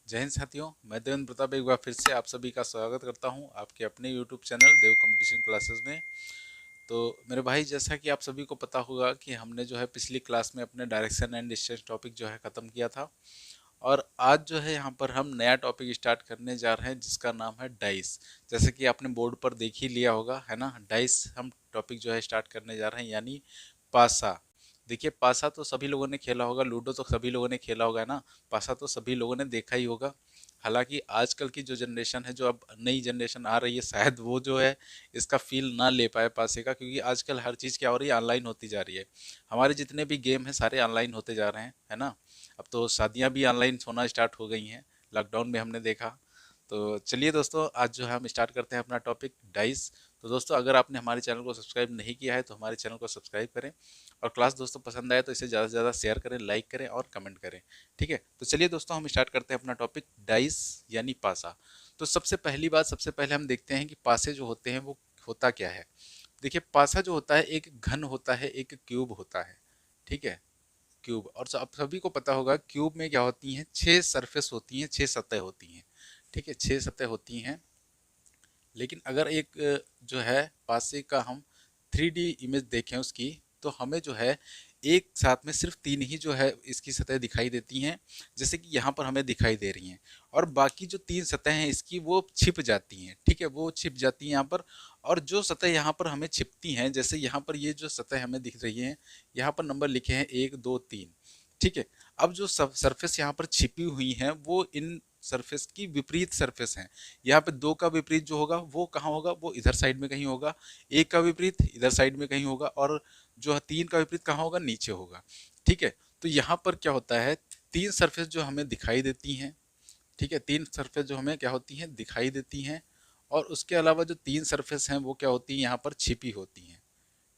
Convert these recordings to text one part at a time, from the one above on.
जय हिंद साथियों, मैं देवेंद्र प्रताप एक बार फिर से आप सभी का स्वागत करता हूं आपके अपने यूट्यूब चैनल देव कंपटीशन क्लासेस में। तो मेरे भाई, जैसा कि आप सभी को पता होगा कि हमने जो है पिछली क्लास में अपने डायरेक्शन एंड डिस्टेंस टॉपिक जो है ख़त्म किया था। और आज जो है यहाँ पर हम नया टॉपिक स्टार्ट करने जा रहे हैं जिसका नाम है डाइस। जैसे कि आपने बोर्ड पर देख ही लिया होगा, है ना। डाइस हम टॉपिक जो है स्टार्ट करने जा रहे हैं, यानी पासा। देखिए, पासा तो सभी लोगों ने खेला होगा, लूडो तो सभी लोगों ने खेला होगा, है ना। पासा तो सभी लोगों ने देखा ही होगा। हालांकि आजकल की जो जनरेशन है, जो अब नई जनरेशन आ रही है, शायद वो जो है इसका फील ना ले पाए पासे का, क्योंकि आजकल हर चीज़ क्या हो रही है, ऑनलाइन होती जा रही है। हमारे जितने भी गेम हैं सारे ऑनलाइन होते जा रहे हैं, है ना। अब तो शादियां भी ऑनलाइन होना स्टार्ट हो गई हैं, लॉकडाउन में हमने देखा। तो चलिए दोस्तों, आज जो है हम स्टार्ट करते हैं अपना टॉपिक डाइस। तो दोस्तों, अगर आपने हमारे चैनल को सब्सक्राइब नहीं किया है तो हमारे चैनल को सब्सक्राइब करें, और क्लास दोस्तों पसंद आए तो इसे ज़्यादा से ज़्यादा शेयर करें, लाइक करें और कमेंट करें। ठीक है, तो चलिए दोस्तों, हम स्टार्ट करते हैं अपना टॉपिक डाइस यानी पासा। तो सबसे पहली बात, सबसे पहले हम देखते हैं कि पासे जो होते हैं वो होता क्या है। देखिए, पासा जो होता है एक घन होता है, एक क्यूब होता है। ठीक है, क्यूब। और आप सभी को पता होगा क्यूब में क्या होती हैं, 6 सरफेस होती हैं, 6 सतह होती हैं। ठीक है, 6 सतह होती हैं। लेकिन अगर एक जो है पासे का हम 3D इमेज देखें उसकी, तो हमें जो है एक साथ में सिर्फ 3 ही जो है इसकी सतह दिखाई देती हैं, जैसे कि यहाँ पर हमें दिखाई दे रही हैं। और बाकी जो 3 सतह हैं इसकी वो छिप जाती हैं। ठीक है, वो छिप जाती हैं यहाँ पर। और जो सतह यहाँ पर हमें छिपती हैं, जैसे यहाँ पर ये जो सतह हमें दिख रही है, यहाँ पर नंबर लिखे हैं 1 2 3। ठीक है, अब जो सब सरफेस यहाँ पर छिपी हुई हैं वो इन सरफेस की विपरीत सरफेस हैं। यहाँ पे 2 का विपरीत जो होगा वो कहाँ होगा, वो इधर साइड में कहीं होगा। 1 का विपरीत इधर साइड में कहीं होगा, और जो है 3 का विपरीत कहाँ होगा, नीचे होगा। ठीक है, तो यहाँ पर क्या होता है, 3 सरफेस जो हमें दिखाई देती हैं। ठीक है, 3 सरफेस जो हमें क्या होती हैं, दिखाई देती हैं। और उसके अलावा जो 3 सरफेस हैं वो क्या होती हैं, यहाँ पर छिपी होती हैं।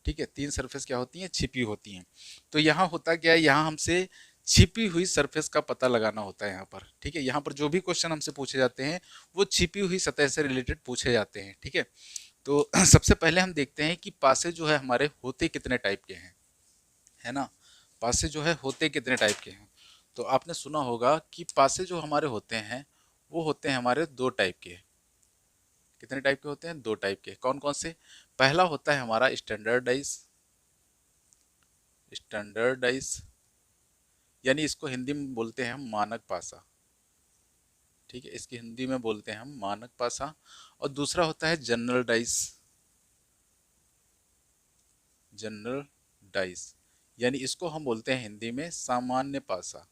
ठीक है, 3 सरफेस क्या होती हैं, छिपी होती हैं। तो यहाँ होता क्या है, यहाँ हमसे छिपी हुई सरफेस का पता लगाना होता है यहाँ पर। ठीक है, यहाँ पर जो भी क्वेश्चन हमसे पूछे जाते हैं वो छिपी हुई सतह से रिलेटेड पूछे जाते हैं। ठीक है, तो सबसे पहले हम देखते हैं कि पासे जो है हमारे होते कितने टाइप के हैं, है ना। पासे जो है होते कितने टाइप के हैं। तो आपने सुना होगा कि पासे जो हमारे होते हैं वो होते हैं हमारे 2 टाइप के। कितने टाइप के होते हैं, 2 टाइप के। कौन कौन से। पहला होता है हमारा स्टैंडर्डाइज। स्टैंडर्डाइज यानी इसको हिंदी में बोलते हैं हम मानक पासा। ठीक है, इसकी हिंदी में बोलते हैं हम मानक पासा। और दूसरा होता है जनरल डाइस। जनरल डाइस यानी इसको हम बोलते हैं हिंदी में सामान्य पासा।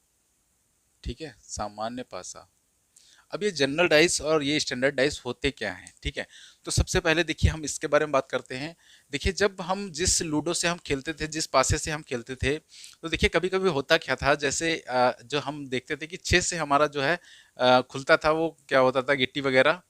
ठीक है, सामान्य पासा। अब ये जनरल डाइस और ये स्टैंडर्ड डाइस होते क्या हैं। ठीक है, तो सबसे पहले देखिए हम इसके बारे में बात करते हैं। देखिए, जब हम जिस लूडो से हम खेलते थे, जिस पासे से हम खेलते थे, तो देखिए कभी कभी होता क्या था, जैसे जो हम देखते थे कि 6 से हमारा जो है खुलता था, वो क्या होता था, गिट्टी वगैरह।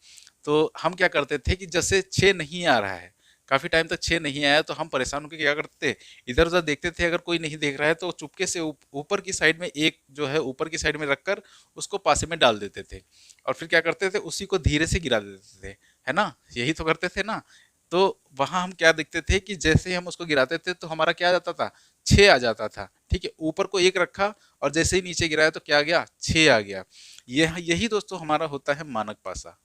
तो हम क्या करते थे कि जैसे 6 नहीं आ रहा है, काफी टाइम तक 6 नहीं आया, तो हम परेशान होकर क्या करते थे, इधर उधर देखते थे। अगर कोई नहीं देख रहा है तो चुपके से ऊपर की साइड में एक जो है ऊपर की साइड में रखकर उसको पासे में डाल देते थे। और फिर क्या करते थे, उसी को धीरे से गिरा देते थे, है ना। यही तो करते थे ना। तो वहां हम क्या देखते थे कि जैसे ही हम उसको गिराते थे तो हमारा क्या आ जाता था, 6 आ जाता था। ठीक है, ऊपर को 1 रखा और जैसे ही नीचे गिराया तो क्या आ गया, 6 आ गया। यही दोस्तों हमारा होता है मानक पासा।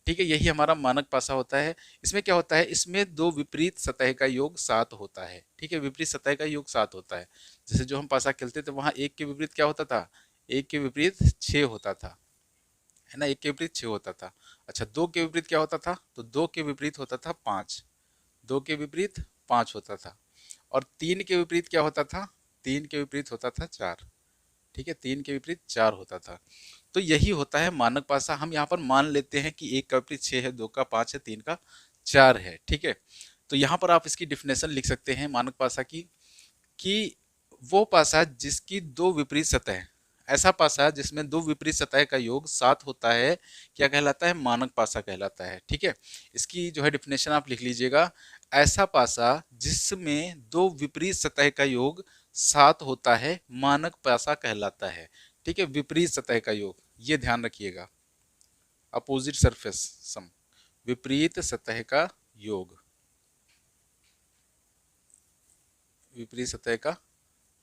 ठीक है, यही हमारा मानक पासा होता है। इसमें क्या होता है, इसमें 2 विपरीत सतह का योग 7 होता है। ठीक है, विपरीत सतह का योग 7 होता है। जैसे जो हम पासा खेलते थे वहां 1 के विपरीत क्या होता था, 1 के विपरीत 6 होता था, है ना। 1 के विपरीत 6 होता था। अच्छा, 2 के विपरीत क्या होता था, तो 2 के विपरीत होता था 5। 2 के विपरीत 5 होता था। और 3 के विपरीत क्या होता था, 3 के विपरीत होता था 4। ठीक है, 3 के विपरीत 4 होता था। तो यही होता है मानक पासा। हम यहाँ पर मान लेते हैं कि 1 का विपरीत 6 है, 2 का 5 है, 3 का 4 है। ठीक है, तो यहाँ पर आप इसकी डिफिनेशन लिख सकते हैं मानक पासा की, कि वो पासा जिसकी 2 विपरीत सतह, ऐसा पासा जिसमें 2 विपरीत सतह का योग 7 होता है, क्या कहलाता है, मानक पासा कहलाता है। ठीक है, इसकी जो है डिफिनेशन आप लिख लीजिएगा। ऐसा पासा जिसमें 2 विपरीत सतह का योग 7 होता है, मानक पासा कहलाता है। ठीक है, विपरीत सतह का योग, ये ध्यान रखिएगा। अपोजिट सरफेस सम, विपरीत सतह का योग, विपरीत सतह का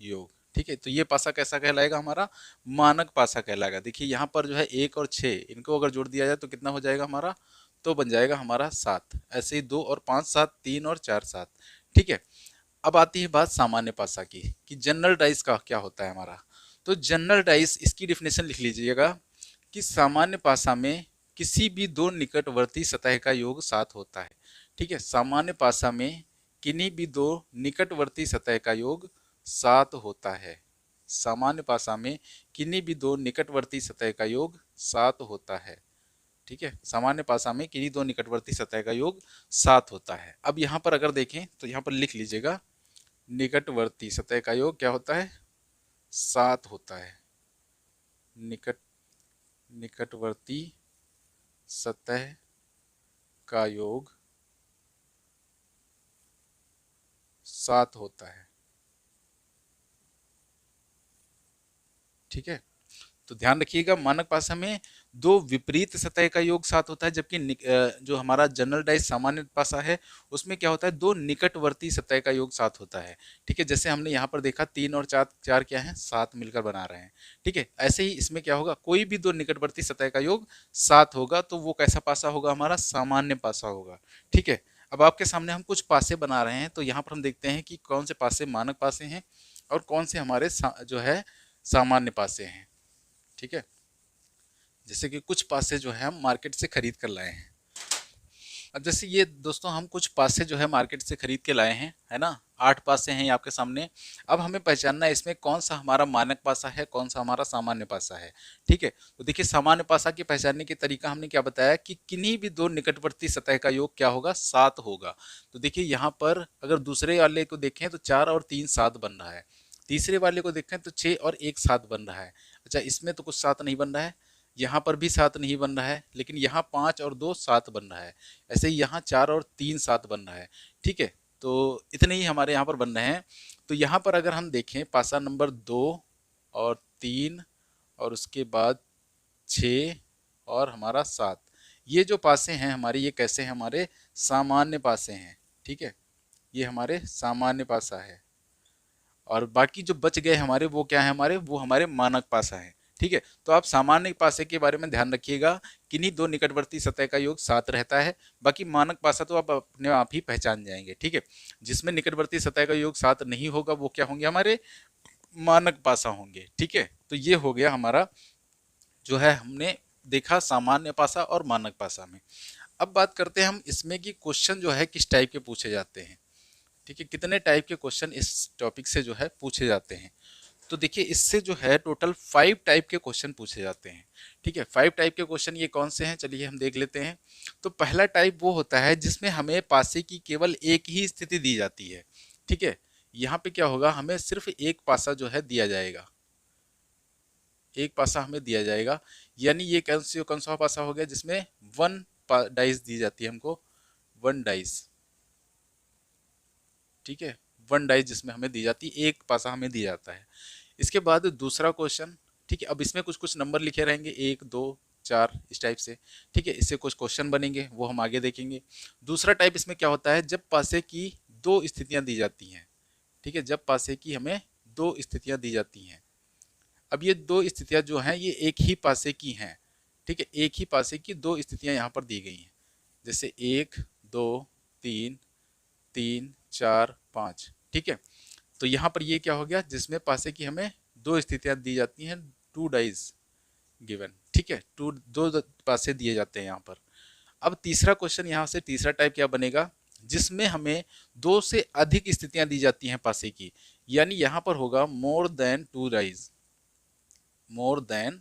योग। ठीक है, तो ये पासा कैसा कहलाएगा हमारा, मानक पासा कहलाएगा। देखिए यहाँ पर जो है 1 और 6 इनको अगर जोड़ दिया जाए तो कितना हो जाएगा हमारा, तो बन जाएगा हमारा 7। ऐसे ही 2 और 5 7, 3 और 4 7। ठीक है, अब आती है बात सामान्य पासा की, कि जनरल डाइस का क्या होता है हमारा। तो जनरल डाइस, इसकी डिफिनेशन लिख लीजिएगा कि सामान्य पासा में किसी भी दो निकटवर्ती सतह का योग 7 होता है। ठीक है, सामान्य पासा में किन्हीं भी दो निकटवर्ती सतह का योग 7 होता है। सामान्य पासा में किन्हीं भी दो निकटवर्ती सतह का योग 7 होता है। ठीक है, सामान्य पासा में किन्हीं दो निकटवर्ती सतह का योग 7 होता है। अब यहाँ पर अगर देखें तो यहाँ पर लिख लीजिएगा, निकटवर्ती सतह का योग क्या होता है, 7 होता है। निकट निकटवर्ती सतह का योग 7 होता है। ठीक है, तो ध्यान रखिएगा, मानक पासा में दो विपरीत सतह का योग 7 होता है, जबकि जो हमारा जनरल डाइस सामान्य पासा है उसमें क्या होता है, दो निकटवर्ती सतह का योग 7 होता है। ठीक है, जैसे हमने यहाँ पर देखा 3 और 4, 4 क्या है, 7 मिलकर बना रहे हैं। ठीक है, ऐसे ही इसमें क्या होगा, कोई भी दो निकटवर्ती सतह का योग 7 होगा तो वो कैसा पासा होगा, हमारा सामान्य पासा होगा। ठीक है, अब आपके सामने हम कुछ पासे बना रहे हैं, तो यहाँ पर हम देखते हैं कि कौन से पासे मानक पासे हैं और कौन से हमारे जो है सामान्य पासे हैं। ठीक है, जैसे कि कुछ पासे जो है हम मार्केट से खरीद कर लाए हैं। अब जैसे ये दोस्तों हम कुछ पासे जो है मार्केट से खरीद के लाए हैं, है ना, 8 पासे हैं ये आपके सामने। अब हमें पहचानना है इसमें कौन सा हमारा मानक पासा है, कौन सा हमारा सामान्य पासा है। ठीक है, तो देखिए सामान्य पासा की पहचानने के तरीका हमने क्या बताया कि किन्हीं भी दो निकटवर्ती सतह का योग क्या होगा, 7 होगा। तो देखिए यहाँ पर अगर दूसरे वाले को देखें तो 4 और 3 7 बन रहा है, तीसरे वाले को देखें तो 6 और 1 7 बन रहा है। अच्छा, इसमें तो कुछ 7 नहीं बन रहा है, यहाँ पर भी 7 नहीं बन रहा है, लेकिन यहाँ 5 और 2 7 बन रहा है। ऐसे ही यहाँ 4 और 3 7 बन रहा है। ठीक है, तो इतने ही हमारे यहाँ पर बन रहे हैं। तो यहाँ पर अगर हम देखें पासा नंबर 2 और 3 और उसके बाद 6 और हमारा 7, ये जो पासे हैं हमारे, ये कैसे हैं, हमारे सामान्य पासे हैं। ठीक है, ये हमारे सामान्य पासा है। और बाकी जो बच गए हमारे वो क्या है, हमारे वो हमारे मानक पासा है। ठीक है, तो आप सामान्य पासे के बारे में ध्यान रखिएगा, किन्हीं दो निकटवर्ती सतह का योग 7 रहता है। बाकी मानक पासा तो आप अपने आप ही पहचान जाएंगे। ठीक है, जिसमें निकटवर्ती सतह का योग 7 नहीं होगा वो क्या होंगे, हमारे मानक पासा होंगे। ठीक है, तो ये हो गया हमारा जो है, हमने देखा सामान्य पासा और मानक पासा में। अब बात करते हैं हम इसमें कि क्वेश्चन जो है किस टाइप के पूछे जाते हैं। ठीक है, कितने टाइप के क्वेश्चन इस टॉपिक से जो है पूछे जाते हैं। तो देखिए इससे जो है टोटल 5 टाइप के क्वेश्चन पूछे जाते हैं। ठीक है, 5 टाइप के क्वेश्चन ये कौन से हैं, चलिए हम देख लेते हैं। तो पहला टाइप वो होता है जिसमें हमें पासे की केवल एक ही स्थिति दी जाती है। ठीक है, यहाँ पे क्या होगा, हमें सिर्फ एक पासा जो है दिया जाएगा, एक पासा हमें दिया जाएगा। यानी ये कौन सा पासा हो गया, जिसमें 1 डाइस दी जाती है हमको, 1 डाइस। ठीक है, 1 डाइस जिसमें हमें दी जाती है, एक पासा हमें दिया जाता है। इसके बाद दूसरा क्वेश्चन, ठीक है, अब इसमें कुछ कुछ नंबर लिखे रहेंगे, 1 2 4 इस टाइप से। ठीक है, इससे कुछ क्वेश्चन बनेंगे वो हम आगे देखेंगे। दूसरा टाइप इसमें क्या होता है, जब पासे की दो स्थितियां दी जाती हैं। ठीक है, जब पासे की हमें दो स्थितियां दी जाती हैं। अब ये दो स्थितियां जो हैं ये एक ही पासे की हैं। ठीक है, एक ही पासे की दो स्थितियां यहाँ पर दी गई हैं, जैसे 1 2 3 3 4 5। ठीक है, तो यहाँ पर ये क्या हो गया, जिसमें पासे की हमें दो स्थितियां दी जाती हैं, 2 डाइज गिवन। ठीक है, दो पासे दिए जाते हैं यहाँ पर। अब तीसरा क्वेश्चन, यहाँ से तीसरा टाइप क्या बनेगा, जिसमें हमें 2 से अधिक स्थितियां दी जाती हैं पासे की। यानी यहाँ पर होगा more than 2 dies, more than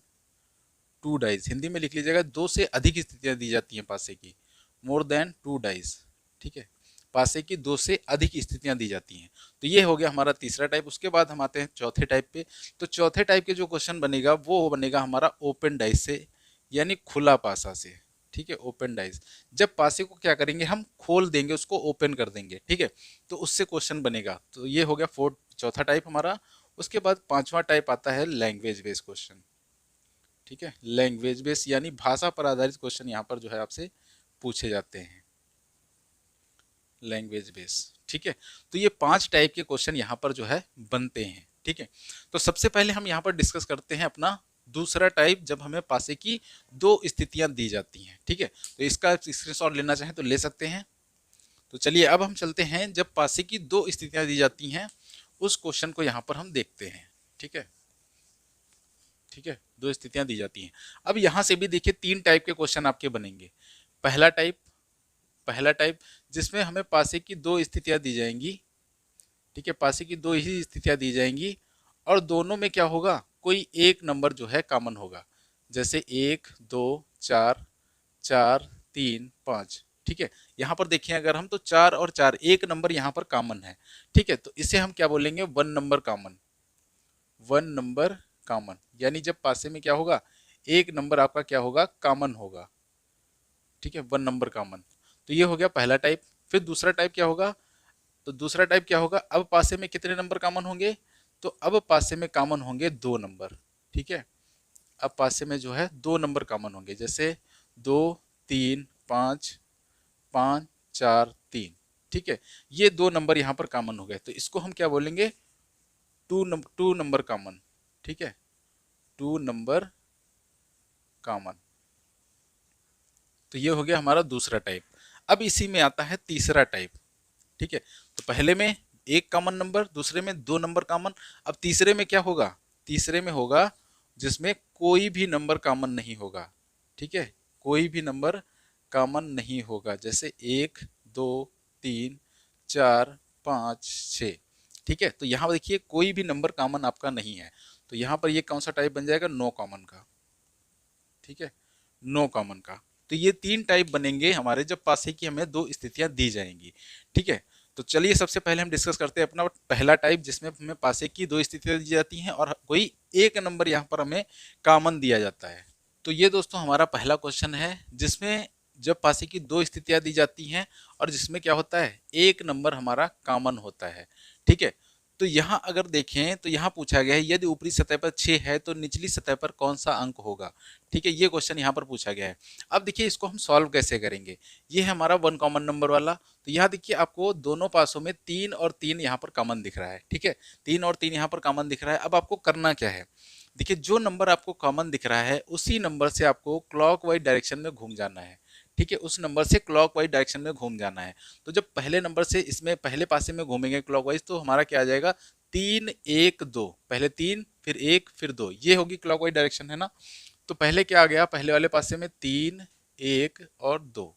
2 dies, Hindi में लिख लीजिएगा, 2 से अधिक स्थितियां दी जाती हैं पासे की, मोर देन 2 डाइज। ठीक है, पासे की 2 से अधिक स्थितियां दी जाती हैं। तो ये हो गया हमारा तीसरा टाइप। उसके बाद हम आते हैं चौथे टाइप पे। तो चौथे टाइप के जो क्वेश्चन बनेगा वो बनेगा हमारा ओपन डाइस से, यानी खुला पासा से। ठीक है, ओपन डाइस, जब पासे को क्या करेंगे, हम खोल देंगे, उसको ओपन कर देंगे। ठीक है, तो उससे क्वेश्चन बनेगा। तो ये हो गया चौथा टाइप हमारा। उसके बाद पांचवा टाइप आता है लैंग्वेज बेस्ड क्वेश्चन। ठीक है, लैंग्वेज बेस्ड यानी भाषा पर आधारित क्वेश्चन यहाँ पर जो है आपसे पूछे जाते हैं, लैंग्वेज बेस। ठीक है, तो ये 5 टाइप के क्वेश्चन यहाँ पर जो है बनते हैं। ठीक है, तो सबसे पहले हम यहाँ पर डिस्कस करते हैं अपना दूसरा टाइप, जब हमें पासे की दो स्थितियां दी जाती हैं। ठीक है, तो इसका स्क्रीनशॉट लेना चाहें तो ले सकते हैं। तो चलिए अब हम चलते हैं, जब पासे की दो स्थितियां दी जाती हैं उस क्वेश्चन को यहाँ पर हम देखते हैं। ठीक है, ठीक है, दो स्थितियां दी जाती हैं। अब यहाँ से भी देखिए तीन टाइप के क्वेश्चन आपके बनेंगे। पहला टाइप, जिसमें हमें पासे की दो स्थितियां दी जाएंगी। ठीक है, पासे की दो ही स्थितियां दी जाएंगी और दोनों में क्या होगा, कोई एक नंबर जो है कॉमन होगा। जैसे 1 2 4 4 3 5। ठीक है, यहाँ पर देखिए अगर हम, तो 4 और 4 एक नंबर यहाँ पर कॉमन है। ठीक है, तो इसे हम क्या बोलेंगे, one number common. One number common यानी जब पासे में क्या होगा, एक नंबर आपका क्या होगा, कॉमन होगा। ठीक है, वन नंबर कॉमन। तो ये हो गया पहला टाइप। फिर दूसरा टाइप क्या होगा, तो दूसरा टाइप क्या होगा, अब पासे में कितने नंबर कॉमन होंगे, तो अब पासे में कॉमन होंगे दो नंबर। ठीक है, अब पासे में जो है दो नंबर कॉमन होंगे। जैसे 2 3 5 5 4 3। ठीक है, ये दो नंबर यहाँ पर कॉमन हो गए, तो इसको हम क्या बोलेंगे, टू नंबर कॉमन। ठीक है, टू नंबर कॉमन। तो ये हो गया हमारा दूसरा टाइप। अब इसी में आता है तीसरा टाइप। ठीक है, तो पहले में एक कॉमन नंबर, दूसरे में दो नंबर कॉमन। अब तीसरे में क्या होगा, तीसरे में होगा जिसमें कोई भी नंबर कॉमन नहीं होगा। ठीक है, कोई भी नंबर कॉमन नहीं होगा। जैसे 1 2 3 4 5 6। ठीक है, तो यहाँ देखिए कोई भी नंबर कॉमन आपका नहीं है, तो यहाँ पर ये कौन सा टाइप बन जाएगा, नो कॉमन का। ठीक है, नो कॉमन का। तो ये तीन टाइप बनेंगे हमारे जब पासे की हमें दो स्थितियां दी जाएंगी। ठीक है, तो चलिए सबसे पहले हम डिस्कस करते हैं अपना पहला टाइप, जिसमें हमें पासे की दो स्थितियां दी जाती हैं और कोई एक नंबर यहाँ पर हमें कॉमन दिया जाता है। तो ये दोस्तों हमारा पहला क्वेश्चन है, जिसमें जब पासे की दो स्थितियां दी जाती हैं और जिसमें क्या होता है, एक नंबर हमारा कॉमन होता है। ठीक है, तो यहाँ अगर देखें तो यहाँ पूछा गया है, यदि ऊपरी सतह पर 6 है तो निचली सतह पर कौन सा अंक होगा। ठीक है, ये क्वेश्चन यहाँ पर पूछा गया है। अब देखिए इसको हम सॉल्व कैसे करेंगे। ये है हमारा वन कॉमन नंबर वाला, तो यहाँ देखिए आपको दोनों पासों में 3 और 3 यहाँ पर कॉमन दिख रहा है। ठीक है, 3 और 3 यहाँ पर कॉमन दिख रहा है। अब आपको करना क्या है, देखिए जो नंबर आपको कॉमन दिख रहा है उसी नंबर से आपको क्लॉकवाइज डायरेक्शन में घूम जाना है। ठीक है, उस नंबर से क्लॉकवाइज डायरेक्शन में घूम जाना है। तो जब पहले नंबर से इसमें पहले पासे में घूमेंगे क्लॉकवाइज, तो हमारा क्या आ जाएगा, 3 1 2। पहले 3 फिर 1 फिर 2, ये होगी क्लॉकवाइज डायरेक्शन है ना। तो पहले क्या आ गया, पहले वाले पासे में 3 1 और 2।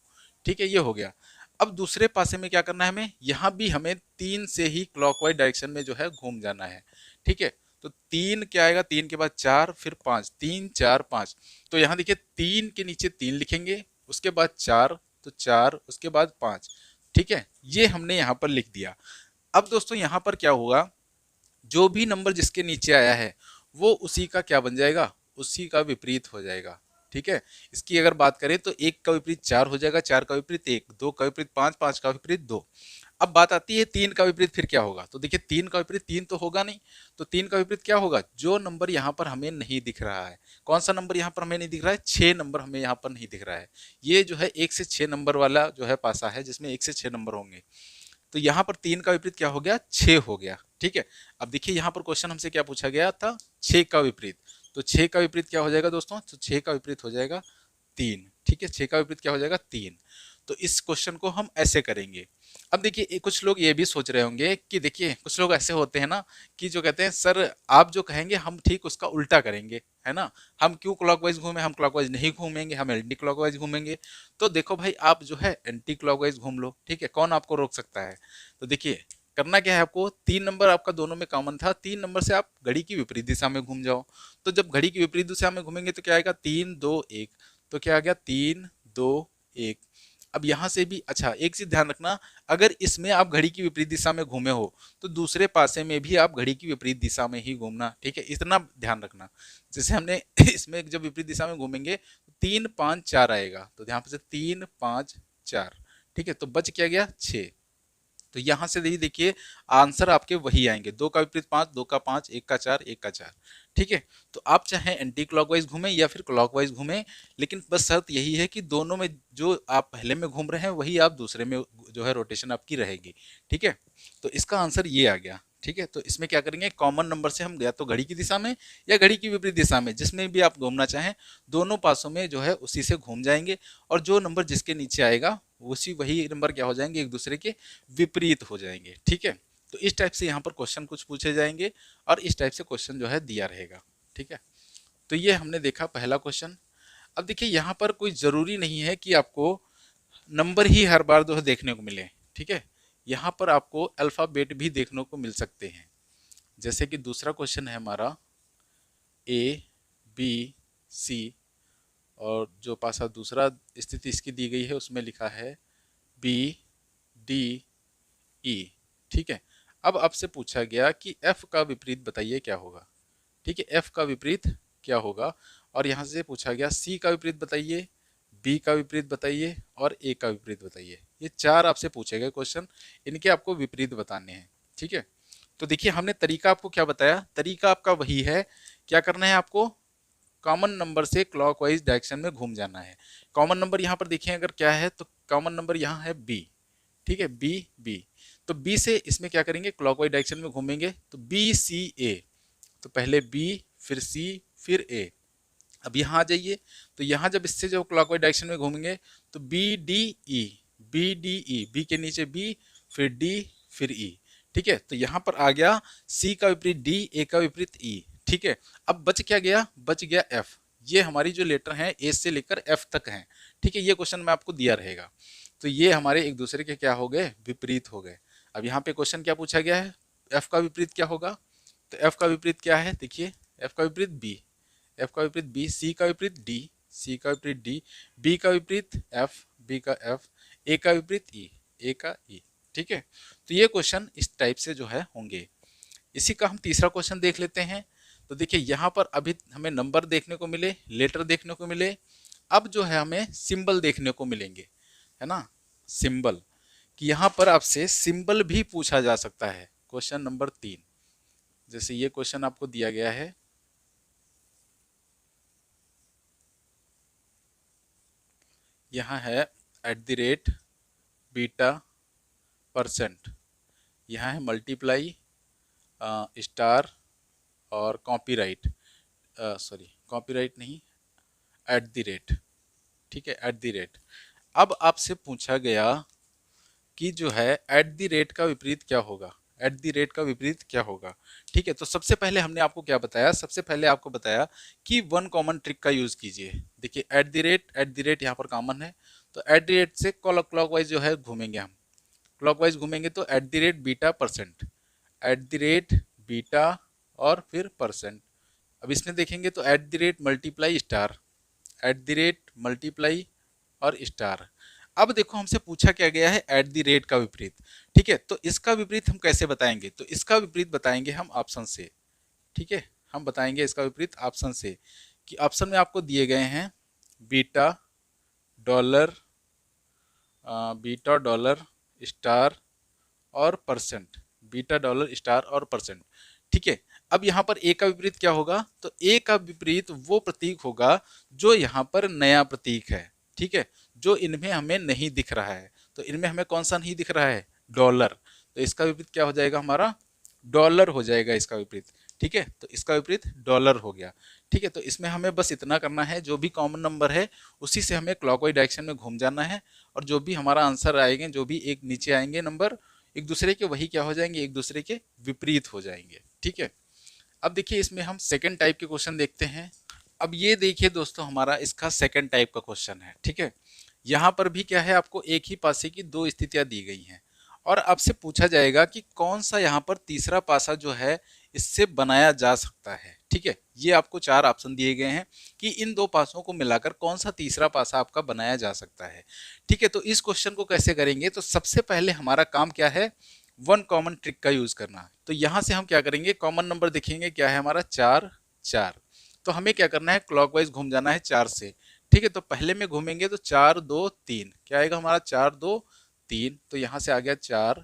ठीक है, ये हो गया। अब दूसरे पासे में क्या करना है हमें, यहाँ भी हमें 3 से ही क्लॉकवाइज डायरेक्शन में जो है घूम जाना है। ठीक है, तो 3 क्या आएगा, 3 के बाद 4 फिर 5, 3 4 5। तो यहाँ देखिए 3 के नीचे 3 लिखेंगे, उसके बाद 4, तो 4 उसके बाद 5। ठीक है, ये हमने यहाँ पर लिख दिया। अब दोस्तों यहाँ पर क्या होगा, जो भी नंबर जिसके नीचे आया है वो उसी का क्या बन जाएगा, उसी का विपरीत हो जाएगा। ठीक है, इसकी अगर बात करें तो 1 का विपरीत 4 हो जाएगा, 4 का विपरीत 1, 2 का विपरीत 5, 5 का विपरीत 2। अब बात आती है 3 का विपरीत फिर क्या होगा, तो देखिए 3 का विपरीत 3 तो होगा नहीं, तो 3 का विपरीत क्या होगा, जो नंबर यहाँ पर हमें नहीं दिख रहा है। कौन सा नंबर यहाँ पर हमें नहीं दिख रहा है, 6 नंबर हमें यहाँ पर नहीं दिख रहा है। ये जो है 1 से 6 नंबर वाला जो है पासा है, जिसमें 1 से 6 नंबर होंगे। तो यहाँ पर 3 का विपरीत क्या हो गया, 6 हो गया। ठीक है, अब देखिए यहाँ पर क्वेश्चन हमसे क्या पूछा गया था, 6 का विपरीत। तो 6 का विपरीत क्या हो जाएगा दोस्तों, तो 6 का विपरीत हो जाएगा 3। ठीक है, 6 का विपरीत क्या हो जाएगा, 3। तो इस क्वेश्चन को हम ऐसे करेंगे। अब देखिए कुछ लोग ये भी सोच रहे होंगे कि देखिए कुछ लोग ऐसे होते हैं ना, कि जो कहते हैं सर आप जो कहेंगे हम ठीक उसका उल्टा करेंगे, है ना। हम क्यों क्लॉकवाइज घूमें, हम क्लॉकवाइज नहीं घूमेंगे, हम एंटी क्लॉकवाइज घूमेंगे। तो देखो भाई आप जो है एंटी क्लॉकवाइज घूम लो, ठीक है, कौन आपको रोक सकता है। तो देखिए करना क्या है आपको, 3 नंबर आपका दोनों में कॉमन था, 3 नंबर से आप घड़ी की विपरीत दिशा में घूम जाओ। तो जब घड़ी की विपरीत दिशा में घूमेंगे तो क्या आएगा, 3 2 1। तो क्या आ गया, 3 2 1। अब यहाँ से भी अच्छा एक चीज ध्यान रखना, अगर इसमें आप घड़ी की विपरीत दिशा में घूमे हो तो दूसरे पासे में भी आप घड़ी की विपरीत दिशा में ही घूमना। ठीक है, इतना ध्यान रखना। जैसे हमने इसमें जब विपरीत दिशा में घूमेंगे तो 3 5 4 आएगा, तो यहाँ पे से 3 5 4। ठीक है, तो बच क्या गया, 6। तो यहां से देखिए आंसर आपके वही आएंगे, 2 का विपरीत 5, 2 का 5, 1 का 4, 1 का 4। ठीक है, तो आप चाहे एंटी क्लॉकवाइज घूमें या फिर क्लॉकवाइज घूमें, लेकिन बस शर्त यही है कि दोनों में जो आप पहले में घूम रहे हैं वही आप दूसरे में जो है रोटेशन आपकी रहेगी। ठीक है, तो इसका आंसर ये आ गया। ठीक है, तो इसमें क्या करेंगे, कॉमन नंबर से हम या तो घड़ी की दिशा में या घड़ी की विपरीत दिशा में, जिसमें भी आप घूमना चाहें, दोनों पासों में जो है उसी से घूम जाएंगे, और जो नंबर जिसके नीचे आएगा वही नंबर क्या हो जाएंगे, एक दूसरे के विपरीत हो जाएंगे। ठीक है, तो इस टाइप से यहाँ पर क्वेश्चन कुछ पूछे जाएंगे और इस टाइप से क्वेश्चन जो है दिया रहेगा। ठीक है, तो ये हमने देखा पहला क्वेश्चन। अब देखिए यहाँ पर कोई ज़रूरी नहीं है कि आपको नंबर ही हर बार जो है देखने को मिले। ठीक है, यहाँ पर आपको अल्फ़ाबेट भी देखने को मिल सकते हैं। जैसे कि दूसरा क्वेश्चन है हमारा ए बी सी, और जो पासा दूसरा स्थिति इसकी दी गई है उसमें लिखा है बी डी ई। ठीक है, अब आपसे पूछा गया कि एफ का विपरीत बताइए क्या होगा। ठीक है, एफ का विपरीत क्या होगा, और यहाँ से पूछा गया सी का विपरीत बताइए, बी का विपरीत बताइए और ए का विपरीत बताइए। ये चार आपसे पूछे गए क्वेश्चन, इनके आपको विपरीत बताने हैं। ठीक है, तो देखिए हमने तरीका आपको क्या बताया, तरीका आपका वही है, क्या करना है आपको, कॉमन नंबर से क्लॉकवाइज डायरेक्शन में घूम जाना है। कॉमन नंबर यहाँ पर देखिए अगर क्या है, तो कॉमन नंबर यहाँ है बी। ठीक है, बी बी, तो बी से इसमें क्या करेंगे, क्लॉकवाइज डायरेक्शन में घूमेंगे, तो बी सी ए, तो पहले बी फिर सी फिर ए। अब यहाँ आ जाइए, तो यहाँ जब इससे जो क्लॉकवाइज डायरेक्शन में घूमेंगे तो B D E, B D E, B के नीचे बी फिर डी फिर ई। ठीक है, तो यहाँ पर आ गया सी का विपरीत डी, ए का विपरीत ई। ठीक है, अब बच क्या गया, बच गया एफ। ये हमारी जो लेटर हैं ए से लेकर एफ तक हैं। ठीक है, ये क्वेश्चन में आपको दिया रहेगा, तो ये हमारे एक दूसरे के क्या हो गए, विपरीत हो गए। अब यहाँ पे क्वेश्चन क्या पूछा गया है, एफ का विपरीत क्या होगा, तो एफ का विपरीत क्या है, देखिए एफ का विपरीत बी, एफ का विपरीत बी, सी का विपरीत डी, सी का विपरीत डी, बी का विपरीत एफ, बी का एफ, ए का विपरीत ई, ए का ई। ठीक है, तो ये क्वेश्चन इस टाइप से जो है होंगे। इसी का हम तीसरा क्वेश्चन देख लेते हैं। तो देखिए यहाँ पर अभी हमें नंबर देखने को मिले, लेटर देखने को मिले, अब जो है हमें सिंबल देखने को मिलेंगे, है ना, सिंबल, कि यहाँ पर आपसे सिंबल भी पूछा जा सकता है। क्वेश्चन नंबर 3, जैसे ये क्वेश्चन आपको दिया गया है, यहाँ है @ बीटा %, यहाँ है मल्टीप्लाई स्टार और कॉपीराइट, सॉरी कॉपीराइट नहीं, @। ठीक है, @। अब आपसे पूछा गया कि जो है @ का विपरीत क्या होगा, @ का विपरीत क्या होगा। ठीक है, तो सबसे पहले हमने आपको क्या बताया, सबसे पहले आपको बताया कि वन कॉमन ट्रिक का यूज कीजिए। देखिए @ यहाँ पर कॉमन है, तो @ से क्लॉकवाइज जो है घूमेंगे हम, क्लॉकवाइज घूमेंगे तो @ बीटा %, @ बीटा और फिर %। अब इसमें देखेंगे तो @ मल्टीप्लाई स्टार, @ मल्टीप्लाई और स्टार। अब देखो हमसे पूछा क्या गया है, @ का विपरीत। ठीक है, तो इसका विपरीत हम कैसे बताएंगे, तो इसका विपरीत बताएंगे हम ऑप्शन से। ठीक है, हम बताएंगे इसका विपरीत ऑप्शन से, कि ऑप्शन में आपको दिए गए हैं beta dollar, beta dollar star और %, बीटा डॉलर स्टार और %। ठीक है, अब यहाँ पर ए का विपरीत क्या होगा, तो ए का विपरीत वो प्रतीक होगा जो यहाँ पर नया प्रतीक है। ठीक है, जो इनमें हमें नहीं दिख रहा है, तो इनमें हमें कौन सा नहीं दिख रहा है, डॉलर, तो इसका विपरीत क्या हो जाएगा हमारा, डॉलर हो जाएगा इसका विपरीत। ठीक है, तो इसका विपरीत डॉलर हो गया। ठीक है, तो इसमें हमें बस इतना करना है, जो भी कॉमन नंबर है उसी से हमें क्लॉकवाइज डायरेक्शन में घूम जाना है, और जो भी हमारा आंसर आएंगे, जो भी एक नीचे आएंगे नंबर एक दूसरे के, वही क्या हो जाएंगे, एक दूसरे के विपरीत हो जाएंगे। ठीक है, अब देखिए इसमें हम सेकंड टाइप के क्वेश्चन देखते हैं। अब ये देखिए दोस्तों, हमारा इसका सेकंड टाइप का क्वेश्चन है। ठीक है, यहाँ पर भी क्या है, आपको एक ही पासे की दो स्थितियां दी गई हैं, और आपसे पूछा जाएगा कि कौन सा यहाँ पर तीसरा पासा जो है इससे बनाया जा सकता है। ठीक है, ये आपको 4 ऑप्शन दिए गए हैं कि इन दो पासों को मिलाकर कौन सा तीसरा पासा आपका बनाया जा सकता है। ठीक है, तो इस क्वेश्चन को कैसे करेंगे, तो सबसे पहले हमारा काम क्या है, वन कॉमन ट्रिक का यूज करना। तो यहाँ से हम क्या करेंगे, कॉमन नंबर देखेंगे, क्या है हमारा 4 4, तो हमें क्या करना है, क्लॉकवाइज घूम जाना है 4 से। ठीक है, तो पहले में घूमेंगे तो 4 2 3, क्या आएगा हमारा 4 2 3, तो यहाँ से आ गया 4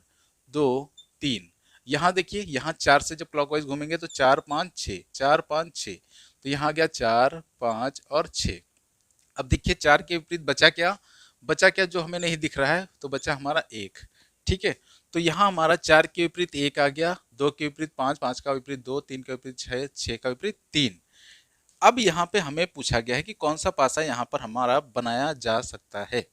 2 3। यहाँ देखिए, यहाँ 4 से जब क्लॉकवाइज घूमेंगे तो 4 5 6, 4 5 6, तो यहाँ आ गया 4 5 और 6। अब देखिए 4 के विपरीत बचा क्या, बचा क्या जो हमें नहीं दिख रहा है, तो बचा हमारा 1। ठीक है, तो यहाँ हमारा 4 के विपरीत 1 आ गया, 2 के विपरीत 5, 5 का विपरीत 2, 3 का विपरीत 6, 6 का विपरीत 3। अब यहाँ पे हमें पूछा गया है कि कौन सा पासा यहाँ पर हमारा बनाया जा सकता है।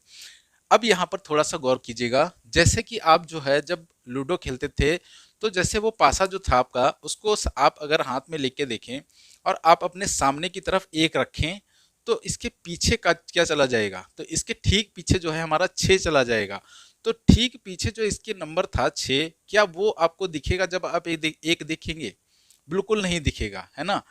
अब यहाँ पर थोड़ा सा गौर कीजिएगा, जैसे कि आप जो है जब लूडो खेलते थे तो जैसे वो पासा जो था आपका, उसको आप अगर हाथ में लेके देखें और आप अपने सामने की तरफ 1 रखें तो इसके पीछे का क्या चला जाएगा, तो इसके ठीक पीछे जो है हमारा 6 चला जाएगा। तो ठीक पीछे जो इसके नंबर था 6, क्या वो आपको दिखेगा जब आप एक देखेंगे? बिल्कुल नहीं दिखेगा, है ना।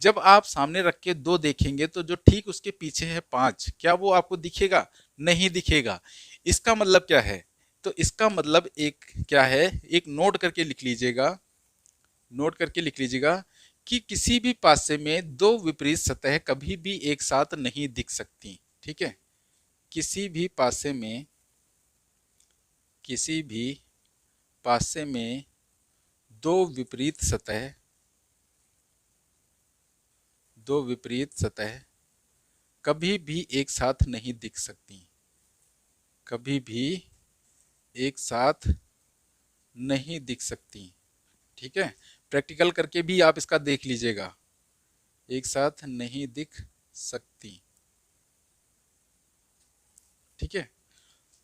जब आप सामने रख के 2 देखेंगे तो जो ठीक उसके पीछे है 5, क्या वो आपको दिखेगा? नहीं दिखेगा। इसका मतलब क्या है? तो इसका मतलब एक क्या है, एक नोट करके लिख लीजिएगा, नोट करके लिख लीजिएगा कि किसी भी पासे में 2 विपरीत सतह कभी भी एक साथ नहीं दिख सकती। ठीक है, किसी भी पासे में, किसी भी पासे में 2 विपरीत सतह, 2 विपरीत सतह कभी भी एक साथ नहीं दिख सकती, कभी भी एक साथ नहीं दिख सकती। ठीक है, प्रैक्टिकल करके भी आप इसका देख लीजिएगा, एक साथ नहीं दिख सकती। ठीक है,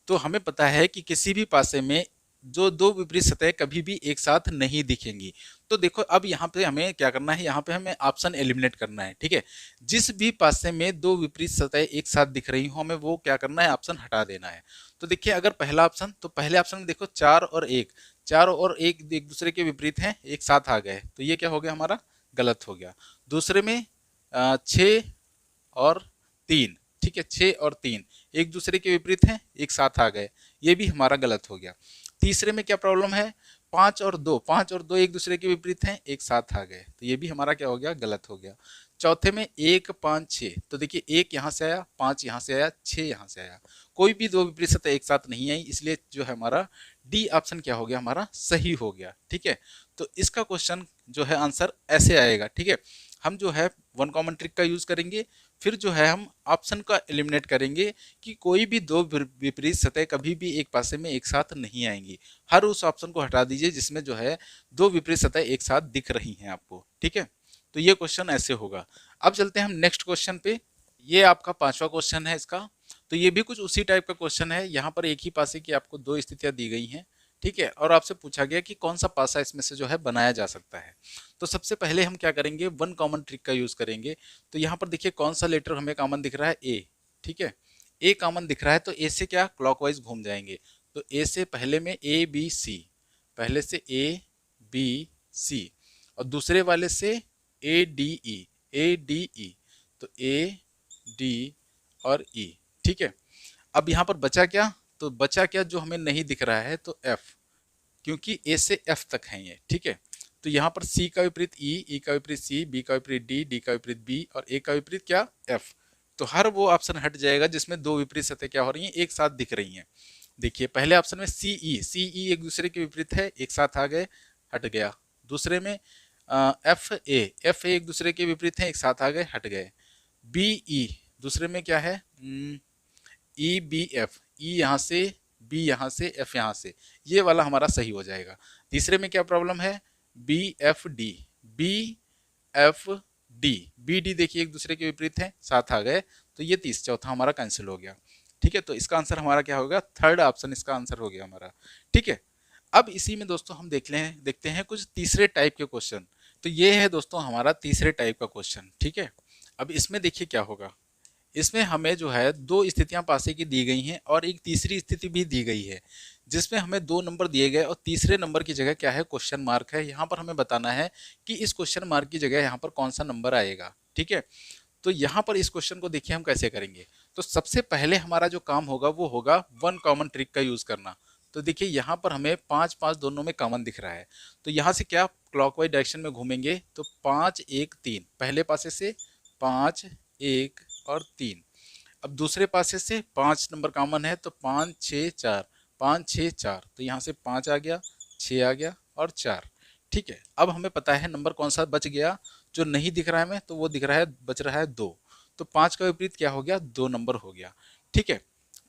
तो हमें पता है कि किसी भी पासे में जो 2 विपरीत सतह कभी भी एक साथ नहीं दिखेंगी। तो देखो अब यहाँ पे हमें क्या करना है, यहाँ पे हमें ऑप्शन एलिमिनेट करना है। ठीक है, जिस भी पासे में 2 विपरीत सतह एक साथ दिख रही हो, हमें वो क्या करना है, ऑप्शन हटा देना है। तो देखिए अगर पहला ऑप्शन, तो पहले ऑप्शन में देखो 4 और 1, 4 और 1 एक दूसरे के विपरीत हैं, एक साथ आ गए, तो ये क्या हो गया हमारा, गलत हो गया। दूसरे में 6 और 3, ठीक है, 6 और 3 एक दूसरे के विपरीत हैं, एक साथ आ गए, ये भी हमारा गलत हो गया। तीसरे में क्या प्रॉब्लम है, 5 और 2, 5 और 2 एक दूसरे के विपरीत हैं, एक साथ आ गए, तो ये भी हमारा क्या हो गया, गलत हो गया। चौथे में 1, 5, 6, तो देखिए 1 यहाँ से आया, 5 यहाँ से आया, 6 यहाँ से आया, कोई भी 2 विपरीत सतह एक साथ नहीं आई, इसलिए जो है हमारा डी ऑप्शन क्या हो गया, हमारा सही हो गया। ठीक है, तो इसका क्वेश्चन जो है आंसर ऐसे आएगा। ठीक है, हम जो है वन कॉमन ट्रिक का यूज करेंगे, फिर जो है हम ऑप्शन का एलिमिनेट करेंगे कि कोई भी 2 विपरीत सतह कभी भी एक पासे में एक साथ नहीं आएंगी। हर उस ऑप्शन को हटा दीजिए जिसमें जो है 2 विपरीत सतह एक साथ दिख रही हैं आपको। ठीक है, तो ये क्वेश्चन ऐसे होगा। अब चलते हैं हम नेक्स्ट क्वेश्चन पे। ये आपका 5वां क्वेश्चन है इसका। तो ये भी कुछ उसी टाइप का क्वेश्चन है। यहाँ पर एक ही पासे की आपको 2 स्थितियां दी गई हैं। ठीक है, और आपसे पूछा गया कि कौन सा पासा इसमें से जो है बनाया जा सकता है। तो सबसे पहले हम क्या करेंगे, वन कॉमन ट्रिक का यूज करेंगे। तो यहाँ पर देखिए कौन सा लेटर हमें कॉमन दिख रहा है, ए। ठीक है, ए कॉमन दिख रहा है, तो ए से क्या क्लॉकवाइज घूम जाएंगे। तो ए से पहले में ए बी सी, पहले से ए बी सी, और दूसरे वाले से A D E, A D E, तो ए डी और ई। ठीक है, अब यहाँ पर बचा क्या, तो बचा क्या जो हमें नहीं दिख रहा है, तो एफ, क्योंकि ए से एफ तक है ये। ठीक है, तो यहाँ पर सी का विपरीत ई, ई का विपरीत सी, बी का विपरीत डी, डी का विपरीत बी, और ए का विपरीत क्या, एफ। तो हर वो ऑप्शन हट जाएगा जिसमें 2 विपरीत सतह क्या हो रही हैं, एक साथ दिख रही हैं। देखिए पहले ऑप्शन में सी ई, सी ई एक दूसरे के विपरीत है, एक साथ आ गए, हट गया। दूसरे में एफ ए, एफ ए एक दूसरे के विपरीत हैं, एक साथ आ गए, हट गए। बी ई, दूसरे में क्या है, ई बी एफ, ई यहाँ से, बी यहाँ से, एफ यहाँ से, ये वाला हमारा सही हो जाएगा। तीसरे में क्या प्रॉब्लम है, B F D, B F D, B D देखिए एक दूसरे के विपरीत हैं, साथ आ गए, तो ये चौथा हमारा कैंसिल हो गया। ठीक है, तो इसका आंसर हमारा क्या होगा, थर्ड ऑप्शन इसका आंसर हो गया हमारा। ठीक है, अब इसी में दोस्तों हम देखते हैं कुछ तीसरे टाइप के क्वेश्चन। तो ये है दोस्तों हमारा तीसरे टाइप का क्वेश्चन। ठीक है, अब इसमें देखिए क्या होगा, इसमें हमें जो है 2 स्थितियां पासे की दी गई हैं और एक तीसरी स्थिति भी दी गई है, जिसमें हमें 2 नंबर दिए गए और तीसरे नंबर की जगह क्या है, क्वेश्चन मार्क है। यहाँ पर हमें बताना है कि इस क्वेश्चन मार्क की जगह यहाँ पर कौन सा नंबर आएगा। ठीक है, तो यहाँ पर इस क्वेश्चन को देखिए हम कैसे करेंगे। तो सबसे पहले हमारा जो काम होगा वो होगा वन कॉमन ट्रिक का यूज करना। तो देखिए यहाँ पर हमें 5 5 दोनों में कॉमन दिख रहा है, तो यहाँ से क्या क्लॉकवाइज डायरेक्शन में घूमेंगे, तो 5 1 3, पहले पासे से 5 1 और 3। अब दूसरे पासे से 5 नंबर कॉमन है, तो 5 6 4, 5 6 4, तो यहाँ से 5 आ गया, 6 आ गया और 4। ठीक है, अब हमें पता है नंबर कौन सा बच गया, जो नहीं दिख रहा है हमें, तो वो दिख रहा है, बच रहा है 2। तो 5 का विपरीत क्या हो गया, 2 नंबर हो गया। ठीक है,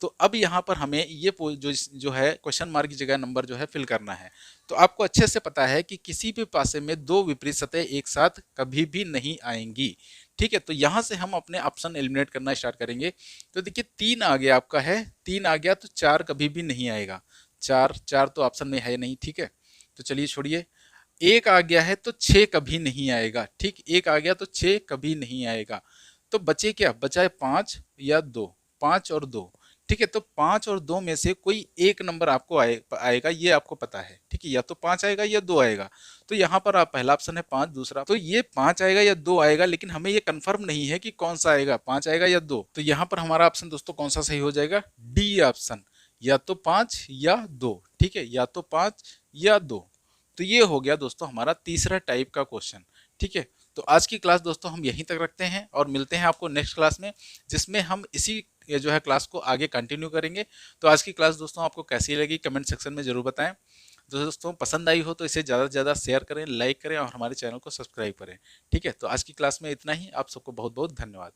तो अब यहाँ पर हमें ये जो है क्वेश्चन मार्क की जगह नंबर जो है फिल करना है। तो आपको अच्छे से पता है कि किसी भी पासे में दो विपरीत सतह एक साथ कभी भी नहीं आएंगी। ठीक है, तो यहाँ से हम अपने ऑप्शन एलिमिनेट करना स्टार्ट करेंगे। तो देखिए 3 आ गया आपका है, 3 आ गया तो 4 कभी भी नहीं आएगा, चार तो ऑप्शन में है नहीं। ठीक है, तो चलिए छोड़िए। एक आ गया है तो 6 कभी नहीं आएगा। ठीक, एक आ गया तो 6 कभी नहीं आएगा। तो बचे क्या, बचा है 5 या 2, 5 और 2। ठीक है, तो 5 और 2 में से कोई एक नंबर आपको आएगा, ये आपको पता है। ठीक है, या तो 5 आएगा या 2 आएगा। तो यहाँ पर आप पहला ऑप्शन है 5, दूसरा तो ये 5 आएगा या 2 आएगा, लेकिन हमें ये कंफर्म नहीं है कि कौन सा आएगा, 5 आएगा या 2। तो यहाँ पर हमारा ऑप्शन दोस्तों कौन सा सही हो जाएगा, डी ऑप्शन, या तो 5 या 2। ठीक है, या तो 5 या 2। तो ये हो गया दोस्तों हमारा तीसरा टाइप का क्वेश्चन। ठीक है, तो आज की क्लास दोस्तों हम यहीं तक रखते हैं और मिलते हैं आपको नेक्स्ट क्लास में, जिसमें हम इसी ये जो है क्लास को आगे कंटिन्यू करेंगे। तो आज की क्लास दोस्तों आपको कैसी लगी कमेंट सेक्शन में जरूर बताएं। तो दोस्तों पसंद आई हो तो इसे ज़्यादा से ज़्यादा शेयर करें, लाइक करें और हमारे चैनल को सब्सक्राइब करें। ठीक है, तो आज की क्लास में इतना ही। आप सबको बहुत बहुत धन्यवाद।